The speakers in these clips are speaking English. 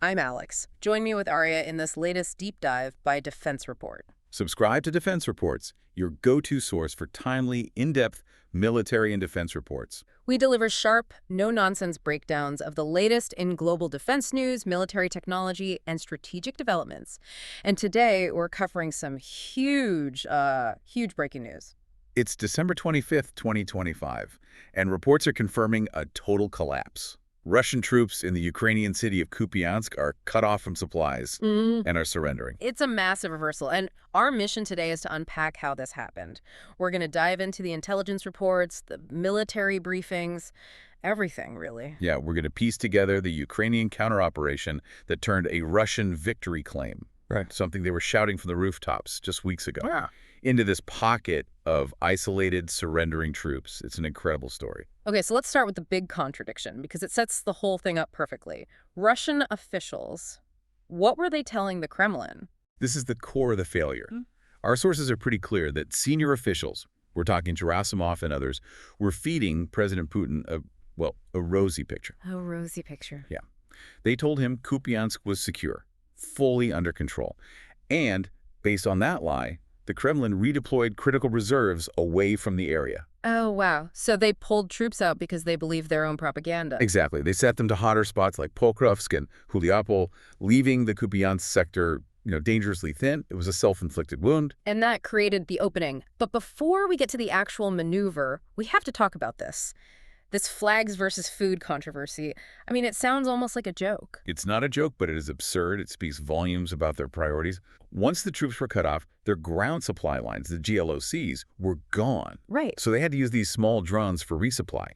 I'm Alex. Join me with Arya in this latest deep dive by Defense Report. Subscribe to Defense Reports, your go-to source for timely, in-depth military and defense reports. We deliver sharp, no-nonsense breakdowns of the latest in global defense news, military technology, and strategic developments. And today, we're covering some huge breaking news. It's December 25th, 2025, and reports are confirming a total collapse. Russian troops in the Ukrainian city of Kupiansk are cut off from supplies and are surrendering. It's a massive reversal, and our mission today is to unpack how this happened. We're going to dive into the intelligence reports, the military briefings, everything, really. Yeah, we're going to piece together the Ukrainian counteroperation that turned a Russian victory claim, something they were shouting from the rooftops just weeks ago, into this pocket of isolated, surrendering troops. It's an incredible story. Okay, so let's start with the big contradiction, because it sets the whole thing up perfectly. Russian officials, what were they telling the Kremlin? This is the core of the failure. Our sources are pretty clear that senior officials, we're talking Gerasimov and others, were feeding President Putin a rosy picture. A rosy picture. Yeah. They told him Kupiansk was secure, fully under control. And based on that lie, the Kremlin redeployed critical reserves away from the area. Oh, wow. So they pulled troops out because they believed their own propaganda. Exactly. They set them to hotter spots like Pokrovsk and Huliapol, leaving the Kupiansk sector, dangerously thin. It was a self-inflicted wound. And that created the opening. But before we get to the actual maneuver, we have to talk about this. This flags versus food controversy. I mean, it sounds almost like a joke. It's not a joke, but it is absurd. It speaks volumes about their priorities. Once the troops were cut off, their ground supply lines, the GLOCs, were gone. Right. So they had to use these small drones for resupply.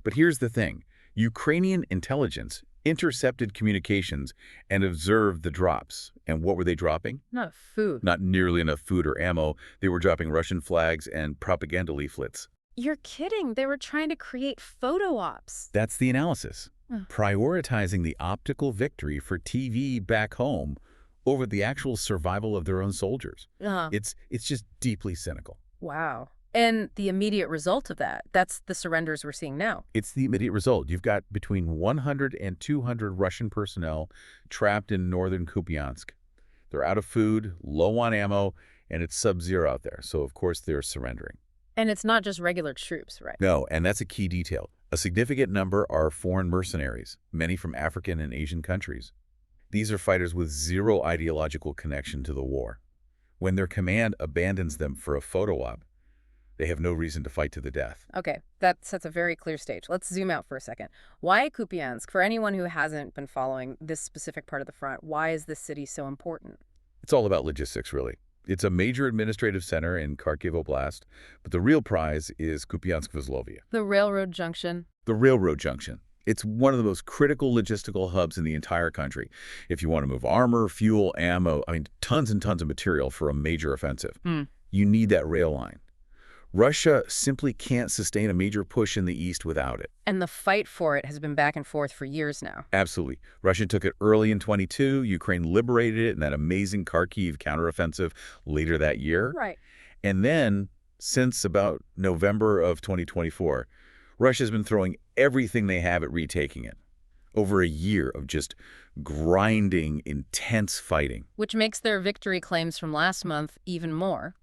But here's the thing. Ukrainian intelligence intercepted communications and observed the drops. And what were they dropping? Not food. Not nearly enough food or ammo. They were dropping Russian flags and propaganda leaflets. You're kidding. They were trying to create photo ops. That's the analysis. Prioritizing the optical victory for TV back home over the actual survival of their own soldiers. It's just deeply cynical. Wow. And the immediate result of that, that's the surrenders we're seeing now. It's the immediate result. You've got between 100 and 200 Russian personnel trapped in northern Kupiansk. They're out of food, low on ammo, and it's sub-zero out there. So, of course, they're surrendering. And it's not just regular troops, right? No, and that's a key detail. A significant number are foreign mercenaries, many from African and Asian countries. These are fighters with zero ideological connection to the war. When their command abandons them for a photo op, they have no reason to fight to the death. Okay, that sets a very clear stage. Let's zoom out for a second. Why Kupiansk? For anyone who hasn't been following this specific part of the front, why is this city so important? It's all about logistics, really. It's a major administrative center in Kharkiv Oblast, but the real prize is Kupiansk-Vezlovia. The railroad junction. The railroad junction. It's one of the most critical logistical hubs in the entire country. If you want to move armor, fuel, ammo, tons and tons of material for a major offensive, you need that rail line. Russia simply can't sustain a major push in the east without it. And the fight for it has been back and forth for years now. Absolutely. Russia took it early in 22. Ukraine liberated it in that amazing Kharkiv counteroffensive later that year. Right. And then, since about November of 2024, Russia's been throwing everything they have at retaking it. Over a year of just grinding, intense fighting. Which makes their victory claims from last month even more.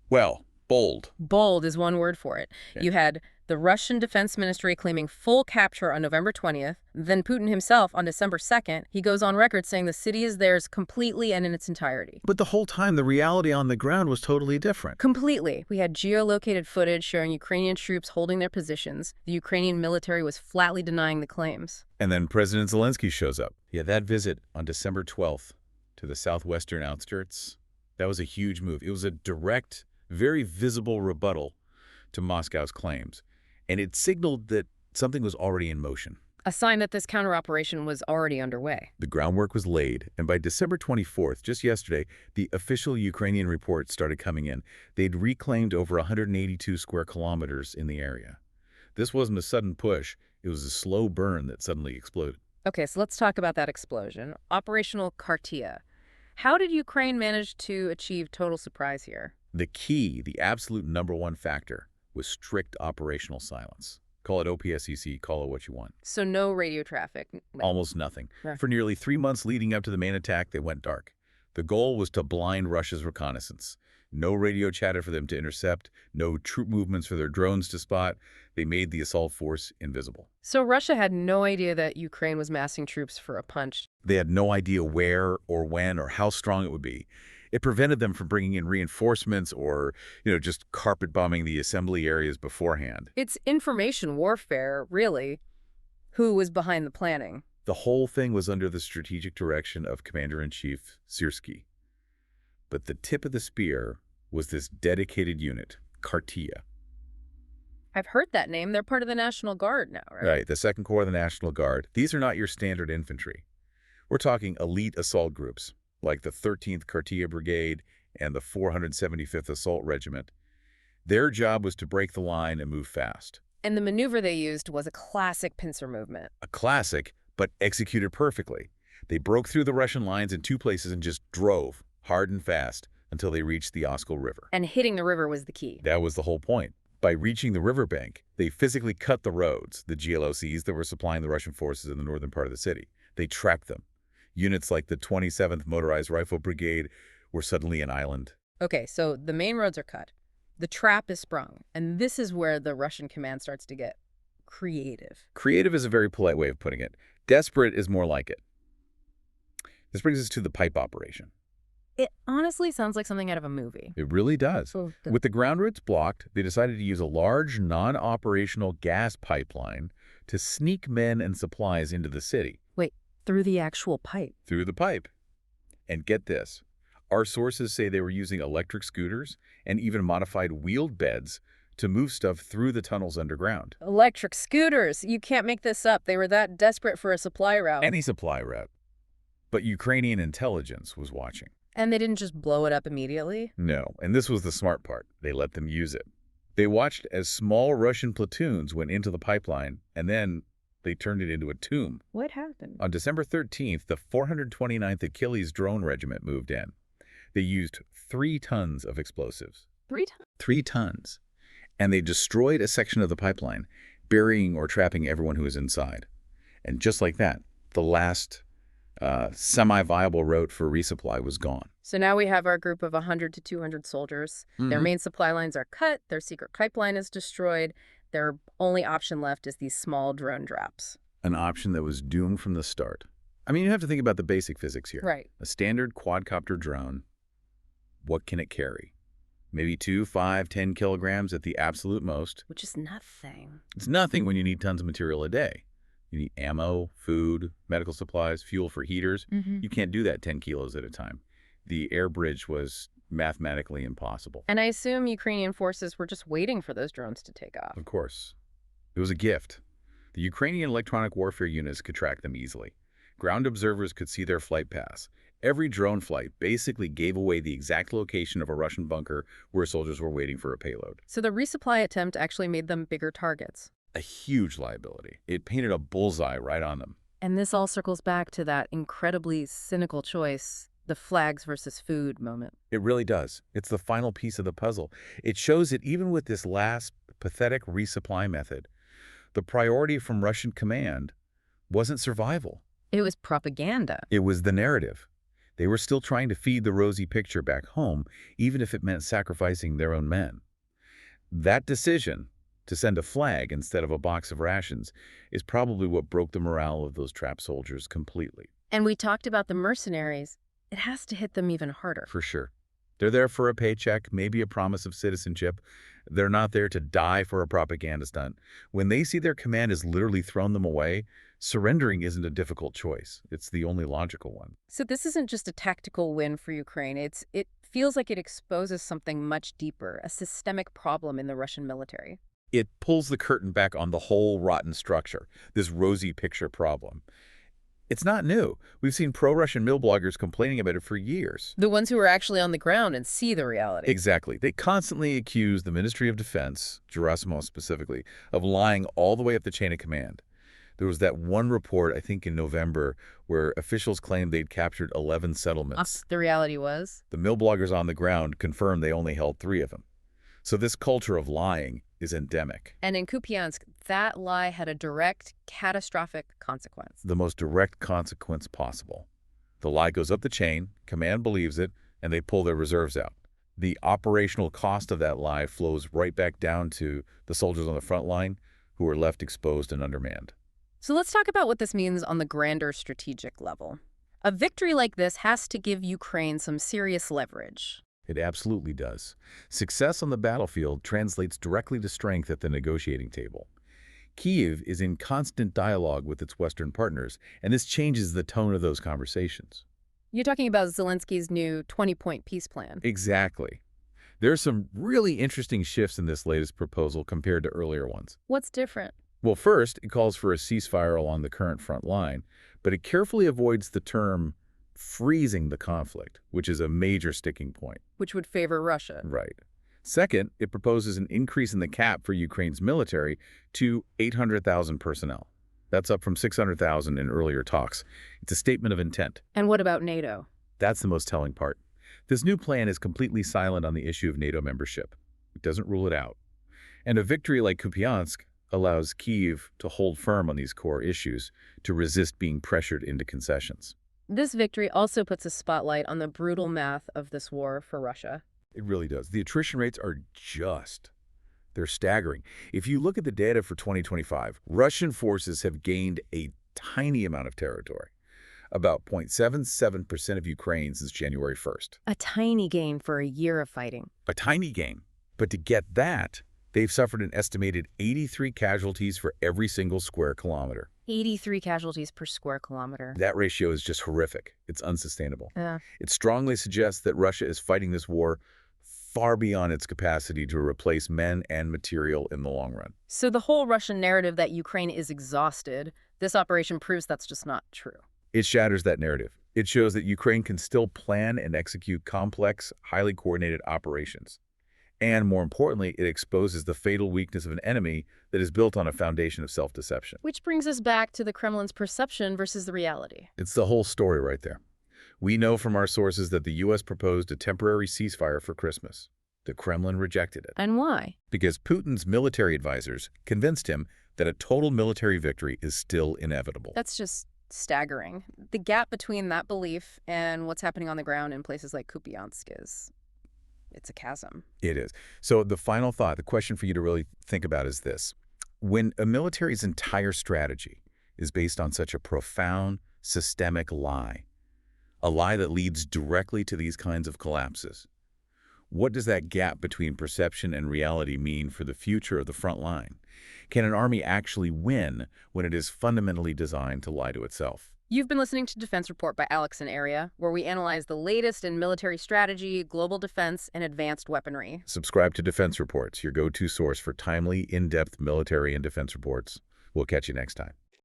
Well, bold. Bold is one word for it. Okay. You had the Russian Defense Ministry claiming full capture on November 20th. Then Putin himself on December 2nd, he goes on record saying the city is theirs completely and in its entirety. But the whole time, the reality on the ground was totally different. Completely. We had geolocated footage showing Ukrainian troops holding their positions. The Ukrainian military was flatly denying the claims. And then President Zelensky shows up. Yeah, that visit on December 12th to the southwestern outskirts, that was a huge move. It was a direct, very visible rebuttal to Moscow's claims. And it signaled that something was already in motion. A sign that this counteroperation was already underway. The groundwork was laid, and by December 24th, just yesterday, the official Ukrainian reports started coming in. They'd reclaimed over 182 square kilometers in the area. This wasn't a sudden push. It was a slow burn that suddenly exploded. Okay, so let's talk about that explosion. Operational Khartia. How did Ukraine manage to achieve total surprise here? The key, the absolute #1 factor, was strict operational silence. Call it OPSEC, call it what you want. So no radio traffic. Almost nothing. Yeah. For nearly 3 months leading up to the main attack, they went dark. The goal was to blind Russia's reconnaissance. No radio chatter for them to intercept, no troop movements for their drones to spot. They made the assault force invisible. So Russia had no idea that Ukraine was massing troops for a punch. They had no idea where or when or how strong it would be. It prevented them from bringing in reinforcements or, just carpet bombing the assembly areas beforehand. It's information warfare, really. Who was behind the planning? The whole thing was under the strategic direction of Commander-in-Chief Syrskyi. But the tip of the spear was this dedicated unit, Kartia. I've heard that name. They're part of the National Guard now, right? Right, the Second Corps of the National Guard. These are not your standard infantry. We're talking elite assault groups, like the 13th Kartia Brigade and the 475th Assault Regiment. Their job was to break the line and move fast. And the maneuver they used was a classic pincer movement. A classic, but executed perfectly. They broke through the Russian lines in 2 places and just drove, hard and fast, until they reached the Oskol River. And hitting the river was the key. That was the whole point. By reaching the riverbank, they physically cut the roads, the GLOCs that were supplying the Russian forces in the northern part of the city. They tracked them. Units like the 27th Motorized Rifle Brigade were suddenly an island. Okay, so the main roads are cut. The trap is sprung. And this is where the Russian command starts to get creative. Creative is a very polite way of putting it. Desperate is more like it. This brings us to the pipe operation. It honestly sounds like something out of a movie. It really does. Oh, With the ground routes blocked, they decided to use a large, non-operational gas pipeline to sneak men and supplies into the city. Wait, through the actual pipe? Through the pipe. And get this. Our sources say they were using electric scooters and even modified wheeled beds to move stuff through the tunnels underground. Electric scooters! You can't make this up. They were that desperate for a supply route. Any supply route. But Ukrainian intelligence was watching. And they didn't just blow it up immediately? No, and this was the smart part. They let them use it. They watched as small Russian platoons went into the pipeline, and then they turned it into a tomb. What happened? On December 13th, the 429th Achilles Drone Regiment moved in. They used 3 tons of explosives. 3 tons? 3 tons. And they destroyed a section of the pipeline, burying or trapping everyone who was inside. And just like that, the last semi-viable route for resupply was gone. So now we have our group of 100 to 200 soldiers. Their main supply lines are cut. Their secret pipeline is destroyed. Their only option left is these small drone drops. An option that was doomed from the start. I mean, you have to think about the basic physics here. Right. A standard quadcopter drone, what can it carry? Maybe 2, 5, 10 kilograms at the absolute most. Which is nothing. It's nothing when you need tons of material a day. You need ammo, food, medical supplies, fuel for heaters. You can't do that 10 kilos at a time. The air bridge was mathematically impossible. And I assume Ukrainian forces were just waiting for those drones to take off. Of course. It was a gift. The Ukrainian electronic warfare units could track them easily. Ground observers could see their flight paths. Every drone flight basically gave away the exact location of a Russian bunker where soldiers were waiting for a payload. So the resupply attempt actually made them bigger targets. A huge liability. It painted a bullseye right on them. And this all circles back to that incredibly cynical choice, the flags versus food moment. It really does. It's the final piece of the puzzle. It shows that even with this last pathetic resupply method, the priority from Russian command wasn't survival. It was propaganda. It was the narrative. They were still trying to feed the rosy picture back home, even if it meant sacrificing their own men. That decision, to send a flag instead of a box of rations, is probably what broke the morale of those trapped soldiers completely. And we talked about the mercenaries. It has to hit them even harder. For sure. They're there for a paycheck, maybe a promise of citizenship. They're not there to die for a propaganda stunt. When they see their command has literally thrown them away, surrendering isn't a difficult choice. It's the only logical one. So this isn't just a tactical win for Ukraine. It feels like it exposes something much deeper, a systemic problem in the Russian military. It pulls the curtain back on the whole rotten structure, this rosy picture problem. It's not new. We've seen pro-Russian mill bloggers complaining about it for years. The ones who are actually on the ground and see the reality. Exactly. They constantly accuse the Ministry of Defense, Gerasimov specifically, of lying all the way up the chain of command. There was that one report, I think in November, where officials claimed they'd captured 11 settlements. The reality was? The mill bloggers on the ground confirmed they only held 3 of them. So this culture of lying is endemic. And in Kupiansk, that lie had a direct, catastrophic consequence. The most direct consequence possible. The lie goes up the chain, command believes it, and they pull their reserves out. The operational cost of that lie flows right back down to the soldiers on the front line who are left exposed and undermanned. So let's talk about what this means on the grander strategic level. A victory like this has to give Ukraine some serious leverage. It absolutely does. Success on the battlefield translates directly to strength at the negotiating table. Kyiv is in constant dialogue with its Western partners, and this changes the tone of those conversations. You're talking about Zelensky's new 20-point peace plan. Exactly. There are some really interesting shifts in this latest proposal compared to earlier ones. What's different? Well, first, it calls for a ceasefire along the current front line, but it carefully avoids the term freezing the conflict, which is a major sticking point. Which would favor Russia. Right. Second, it proposes an increase in the cap for Ukraine's military to 800,000 personnel. That's up from 600,000 in earlier talks. It's a statement of intent. And what about NATO? That's the most telling part. This new plan is completely silent on the issue of NATO membership. It doesn't rule it out. And a victory like Kupiansk allows Kyiv to hold firm on these core issues, to resist being pressured into concessions. This victory also puts a spotlight on the brutal math of this war for Russia. It really does. The attrition rates are they're staggering. If you look at the data for 2025, Russian forces have gained a tiny amount of territory, about 0.77% of Ukraine since January 1st. A tiny gain for a year of fighting. A tiny gain. But to get that, they've suffered an estimated 83 casualties for every single square kilometer. 83 casualties per square kilometer. That ratio is just horrific. It's unsustainable. Yeah. It strongly suggests that Russia is fighting this war far beyond its capacity to replace men and material in the long run. So the whole Russian narrative that Ukraine is exhausted, this operation proves that's just not true. It shatters that narrative. It shows that Ukraine can still plan and execute complex, highly coordinated operations. And more importantly, it exposes the fatal weakness of an enemy that is built on a foundation of self-deception. Which brings us back to the Kremlin's perception versus the reality. It's the whole story right there. We know from our sources that the U.S. proposed a temporary ceasefire for Christmas. The Kremlin rejected it. And why? Because Putin's military advisors convinced him that a total military victory is still inevitable. That's just staggering. The gap between that belief and what's happening on the ground in places like Kupiansk it's a chasm. It is. So the final thought, the question for you to really think about is this. When a military's entire strategy is based on such a profound, systemic lie, a lie that leads directly to these kinds of collapses, what does that gap between perception and reality mean for the future of the front line? Can an army actually win when it is fundamentally designed to lie to itself? You've been listening to Defense Report by Alex and Aria, where we analyze the latest in military strategy, global defense, and advanced weaponry. Subscribe to Defense Reports, your go-to source for timely, in-depth military and defense reports. We'll catch you next time.